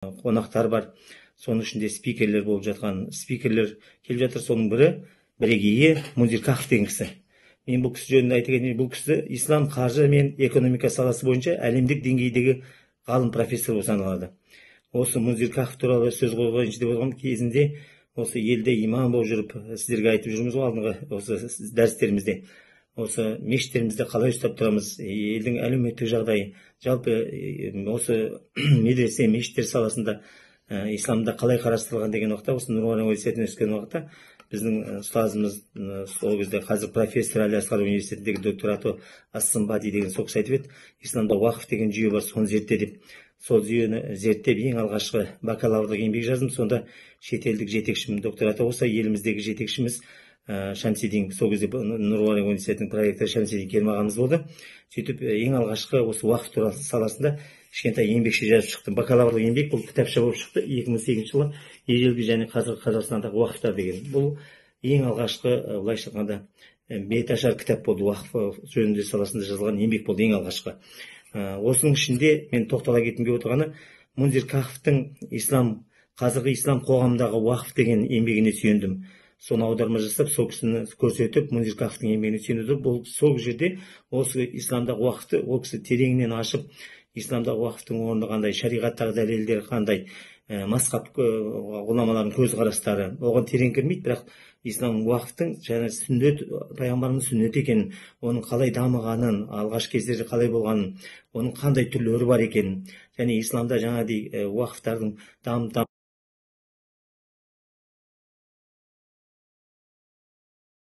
қонақтар бар. Соның ішінде спикерлер болып жатқан, спикерлер келіп жатыр. Соның бірі бірегейі Мунзир Кахф деген кісі. Мен бұл кісі жөнінде айта кетейін, бұл кісі ислам қаржы мен экономика саласы бойынша әлемдік деңгейдегі ғалым профессор болып саналады. Осы Мунзир Кахф туралы сөз қозғайыншы деп отырған кезінде осы елде имам болып жүріп, сіздерге айтып жүрміз ғой алдыңғы осы дәрістерімізде. Осы мешіттерімізде қалай ұстап тұрамыз, елдің әлеуметтік жағдайы, жалпы осы медресе, мешіттер саласында исламда қалай қарастырылған деген уақытта, осы Нұр-Мария университетіне өскен уақытта біздің ұстазымыз сол кезде қазір профессор Әл-Асқар университетіндегі доктор Ато Ас-Сымбади деген сол кісі айтып еді, исламда уақыф деген жүйе бар, соны зертте деп. Сол жүйені зерттеп ең алғашқы бакалаврлық еңбек жаздым. Сонда шетелдік жетекшім доктор Ато болса, еліміздегі жетекшіміз Шамсидин, сол кезде Нұр-Мария университетінің проректоры Шамсидин Керім ағамыз болды. Сөйтіп ең алғашқы осы уақыт туралы саласында кішкентай еңбекше жазып шықтым. Бакалаврлық еңбек бұл кітапша болып шықты 2008 жылы ежелгі және қазіргі Қазақстандағы уақыфтар деген. Бұл ең алғашқы былайша айтқанда беташар кітап болды, уақыф жөнінде саласында жазылған еңбек болды ең алғашқы. Осының ішінде мен тоқтала кеткім келіп отырғаны Мунзир Кахфтың қазіргі ислам қоғамындағы уақыф деген еңбегіне сүйендім. Соны аударма жасап, сол кісіні көрсетіп, Мунзир Кахфтың еңбегіне сүйенді. Бұл сол жерде осы исламдағы уақыфты ол кісі тереңінен ашып, исламдағы уақыфтың орны қандай, шариғаттағы дәлелдері қандай, масхаб ғұламалардың көзқарастары, оған терең кірмейді, бірақ ислам уақыфтың және сүннет, пайғамбарымыз сүннет екенін, оның қалай дамығанын, алғаш кездері қалай болғанын, оның қандай түрлері бар екенін, және исламда жаңағыдай уақыфтардың